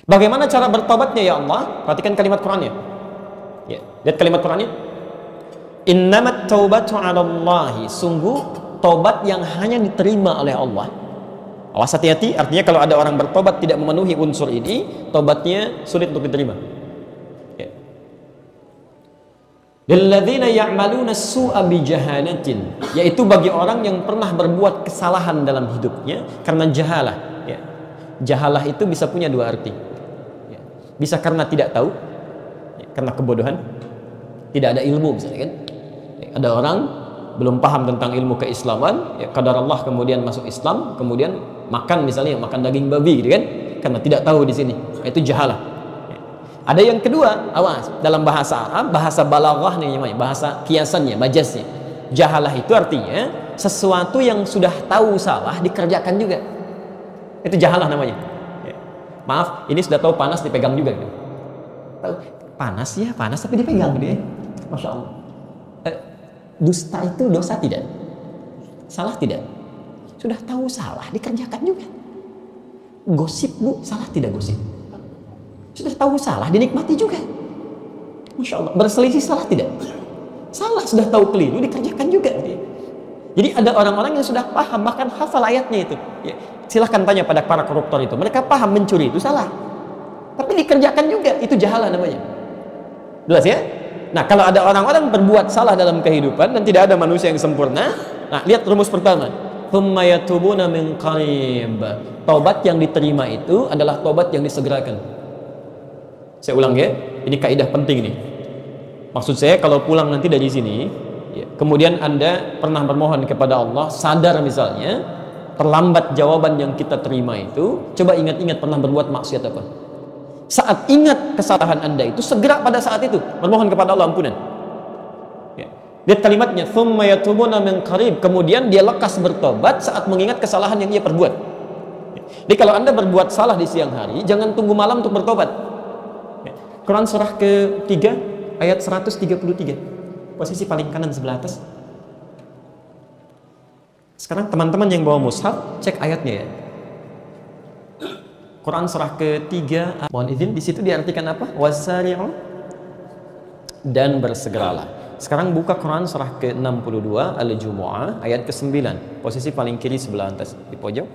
Bagaimana cara bertobatnya ya Allah? Perhatikan kalimat Qur'annya. Ya, lihat kalimat Qur'annya. Innamat taubatu 'alallahi, sungguh tobat yang hanya diterima oleh Allah. Awas, hati-hati, artinya kalau ada orang bertobat tidak memenuhi unsur ini, tobatnya sulit untuk diterima. Ya. Lilladzina ya'maluna as-su'a bijahalatin, yaitu bagi orang yang pernah berbuat kesalahan dalam hidupnya karena jahalah. Ya. Jahalah itu bisa punya dua arti. Ya. Bisa karena tidak tahu, ya, karena kebodohan, tidak ada ilmu misalnya kan. Ya. Ada orang belum paham tentang ilmu keislaman, ya, qadar Allah kemudian masuk Islam, kemudian makan misalnya makan daging babi gitu kan, karena tidak tahu di sini. Itu jahalah. Ya. Ada yang kedua, awas, dalam bahasa Arab, bahasa balaghah nih namanya, bahasa kiasannya, majaznya. Jahalah itu artinya sesuatu yang sudah tahu salah dikerjakan juga. Itu jahalah namanya. Ya. Maaf, ini sudah tahu panas dipegang juga gitu. Tahu panas ya, panas tapi dipegang gitu ya. Masya Allah. Dusta itu dosa tidak? Salah tidak? Sudah tahu salah dikerjakan juga. Gosip bu, salah tidak gosip? Sudah tahu salah dinikmati juga. Masya Allah. Berselisih salah tidak? Salah, sudah tahu keliru dikerjakan juga. Jadi ada orang-orang yang sudah paham, bahkan hafal ayatnya itu. Ya, silahkan tanya pada para koruptor itu, mereka paham mencuri itu salah, tapi dikerjakan juga, itu jahalah namanya. Jelas ya? Nah, kalau ada orang-orang berbuat salah dalam kehidupan dan tidak ada manusia yang sempurna, nah lihat rumus pertama. Tsumma yatubuna min qarib. Taubat yang diterima itu adalah taubat yang disegerakan. Saya ulang ya, ini kaidah penting nih. Maksud saya kalau pulang nanti dari sini, ya, kemudian Anda pernah bermohon kepada Allah, sadar misalnya, terlambat jawaban yang kita terima itu, coba ingat-ingat pernah berbuat maksiat apa. Saat ingat kesalahan Anda itu, segera pada saat itu bermohon kepada Allah ampunan. Ya. Lihat kalimatnya, tsumma yatubuna min qarib, kemudian dia lekas bertobat saat mengingat kesalahan yang ia perbuat. Ya. Jadi kalau Anda berbuat salah di siang hari, jangan tunggu malam untuk bertobat. Ya. Quran surah ke-3 ayat 133, posisi paling kanan sebelah atas. Sekarang teman-teman yang bawa mushaf, cek ayatnya ya. Quran surah ke-3, mohon izin, di situ diartikan apa? Wasari'u, dan bersegeralah. Sekarang buka Quran surah ke-62 Al-Jumu'ah ayat ke-9, posisi paling kiri sebelah atas di pojok.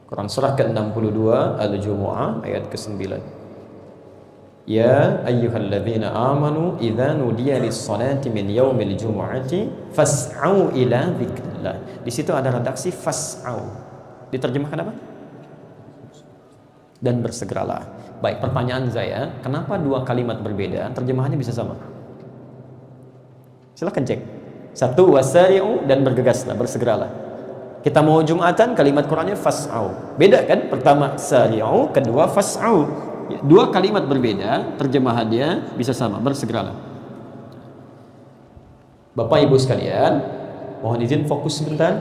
Quran surah ke-62 Al-Jumu'ah ayat ke-9. Ya ayyuhalladzina amanu idza nudiya lis-salati min yaumil jumu'ati fas'au ila dzikrillah. Di situ ada redaksi fas'au. Diterjemahkan apa? Dan bersegeralah. Baik, pertanyaan saya, kenapa dua kalimat berbeda terjemahannya bisa sama? Silahkan cek. Satu, wasari'u, dan bergegaslah, bersegeralah. Kita mau Jumatan, kalimat Qurannya fas'au. Beda kan? Pertama sari'u, kedua fas'au. Dua kalimat berbeda, terjemahannya bisa sama, bersegeralah. Bapak Ibu sekalian, mohon izin fokus sebentar.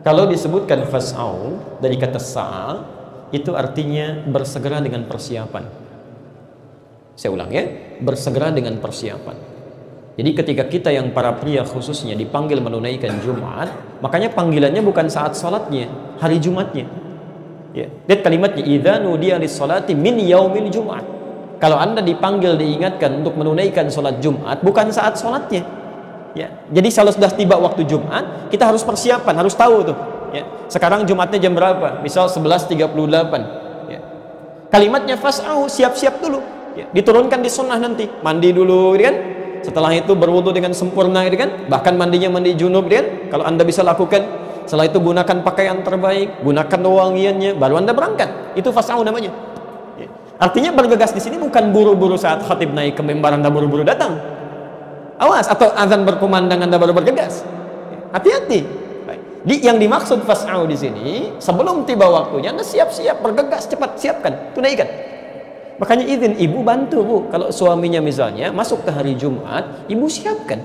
Kalau disebutkan fas'au dari kata sa'a, itu artinya bersegera dengan persiapan. Saya ulang ya, bersegera dengan persiapan. Jadi ketika kita yang para pria khususnya dipanggil menunaikan Jumat, makanya panggilannya bukan saat sholatnya, hari Jumatnya. Ya, lihat kalimatnya, idza nudiya lis-salati min yaumil Jumat. Kalau Anda dipanggil, diingatkan untuk menunaikan sholat Jumat, bukan saat sholatnya. Ya, jadi kalau sudah tiba waktu Jumat, kita harus persiapan, harus tahu tuh. Ya, sekarang Jumatnya jam berapa? Misal 11.38. Ya. Kalimatnya fas'au, siap-siap dulu. Ya, diturunkan di sunnah nanti, mandi dulu, gitu kan? Setelah itu berwudu dengan sempurna, gitu kan? Bahkan mandinya mandi junub, gitu kan? Kalau Anda bisa lakukan. Setelah itu gunakan pakaian terbaik, gunakan wangiannya, baru Anda berangkat. Itu fas'au namanya. Ya. Artinya bergegas di sini bukan buru-buru saat khatib naik ke mimbar Anda buru-buru datang. Awas, atau azan berkumandang Anda baru bergegas. Hati-hati. Yang dimaksud fas'au di sini, sebelum tiba waktunya Anda siap-siap, bergegas, cepat siapkan, tunaikan. Makanya izin ibu bantu bu, kalau suaminya misalnya masuk ke hari Jumat, ibu siapkan.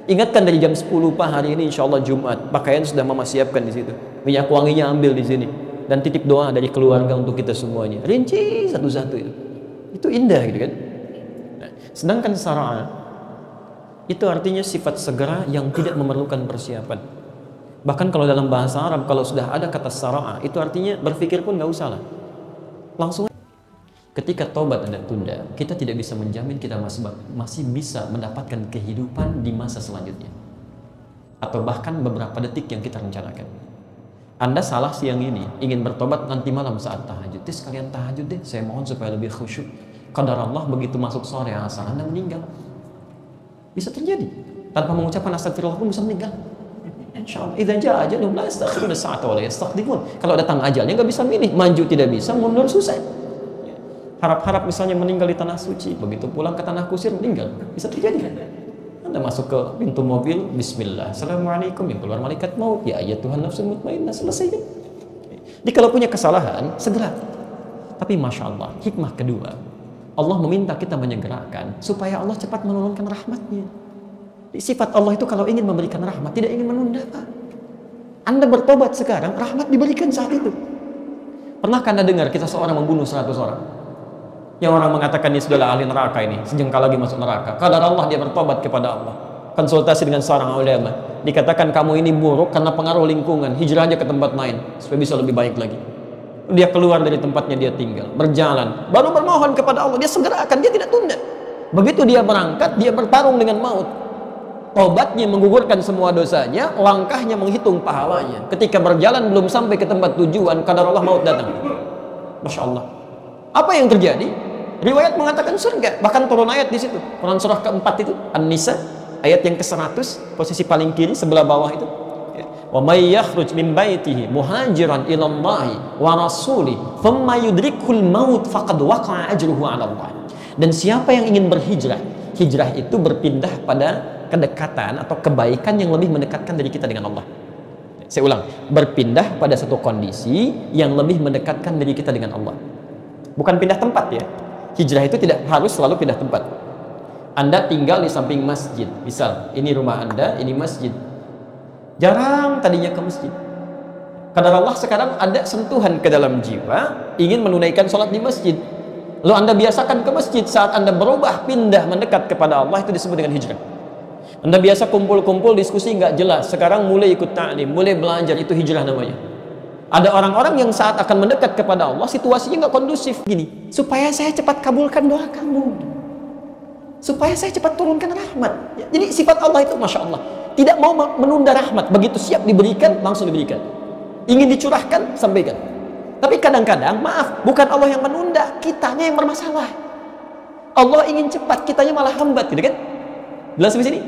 Ingatkan dari jam 10 Pak, hari ini insya Allah Jumat, pakaian sudah mama siapkan di situ, minyak wanginya ambil di sini, dan titip doa dari keluarga untuk kita semuanya. Rinci satu-satu itu indah gitu kan. Nah, sedangkan sara'a itu artinya sifat segera yang tidak memerlukan persiapan. Bahkan kalau dalam bahasa Arab, kalau sudah ada kata sara'a, itu artinya berpikir pun nggak usah lah. Langsung. Ketika tobat Anda tunda, kita tidak bisa menjamin kita masih bisa mendapatkan kehidupan di masa selanjutnya. Atau bahkan beberapa detik yang kita rencanakan. Anda salah siang ini, ingin bertobat nanti malam saat tahajud. Sekalian tahajud deh, saya mohon supaya lebih khusyuk. Qadar Allah begitu masuk sore asar, Anda meninggal. Bisa terjadi. Tanpa mengucapkan astagfirullah pun bisa meninggal. Insyaallah. Idza jaa ajaluhum la yastakhiruna sa'atan wa la yastaqdimun. Kalau datang ajalnya nggak bisa milih, maju tidak bisa, mundur susah. Harap-harap misalnya meninggal di tanah suci, begitu pulang ke tanah kusir meninggal, bisa terjadi kan? Anda masuk ke pintu mobil, Bismillah, Assalamualaikum, yang keluar malaikat maut, ya ayat Tuhan nafsul mutmainnah, selesai kan? Jadi kalau punya kesalahan, segera. Tapi Masya Allah, hikmah kedua, Allah meminta kita menyegerakan supaya Allah cepat menurunkan rahmatnya. Sifat Allah itu kalau ingin memberikan rahmat, tidak ingin menunda, Pak. Anda bertobat sekarang, rahmat diberikan saat itu. Pernahkah Anda dengar kita seorang membunuh 100 orang? Yang orang mengatakan ini sudahlah ahli neraka ini, sejengkal lagi masuk neraka. Qadar Allah dia bertobat kepada Allah. Konsultasi dengan seorang ulama, dikatakan kamu ini buruk karena pengaruh lingkungan, hijrah aja ke tempat lain supaya bisa lebih baik lagi. Dia keluar dari tempatnya dia tinggal, berjalan, baru bermohon kepada Allah, dia segerakan, dia tidak tunda. Begitu dia berangkat, dia bertarung dengan maut. Tobatnya menggugurkan semua dosanya, langkahnya menghitung pahalanya. Ketika berjalan belum sampai ke tempat tujuan, qadar Allah maut datang. Masya Allah. Apa yang terjadi? Riwayat mengatakan surga, bahkan turun ayat di situ. Quran surah keempat itu, An-Nisa, ayat yang ke-100, posisi paling kiri sebelah bawah itu. Wa may yakhruj min baitihi muhajiran ila Allahi wa rasuli thumma yudrikul maut faqad waqa'a ajruhu 'ala Allah. Dan siapa yang ingin berhijrah, hijrah itu berpindah pada kedekatan atau kebaikan yang lebih mendekatkan dari kita dengan Allah. Saya ulang, berpindah pada satu kondisi yang lebih mendekatkan diri kita dengan Allah. Bukan pindah tempat ya. Hijrah itu tidak harus selalu pindah tempat. Anda tinggal di samping masjid. Misal, ini rumah Anda, ini masjid. Jarang tadinya ke masjid. Qadar Allah sekarang ada sentuhan ke dalam jiwa, ingin menunaikan sholat di masjid. Lalu Anda biasakan ke masjid, saat Anda berubah, pindah, mendekat kepada Allah, itu disebut dengan hijrah. Anda biasa kumpul-kumpul, diskusi nggak jelas. Sekarang mulai ikut ta'lim, mulai belajar, itu hijrah namanya. Ada orang-orang yang saat akan mendekat kepada Allah, situasinya nggak kondusif. Gini, supaya saya cepat kabulkan doa kamu, supaya saya cepat turunkan rahmat. Jadi sifat Allah itu Masya Allah, tidak mau menunda rahmat. Begitu siap diberikan, langsung diberikan. Ingin dicurahkan, sampaikan. Tapi kadang-kadang, maaf, bukan Allah yang menunda, kitanya yang bermasalah. Allah ingin cepat, kitanya malah hambat, gitu kan? Jelas di sini?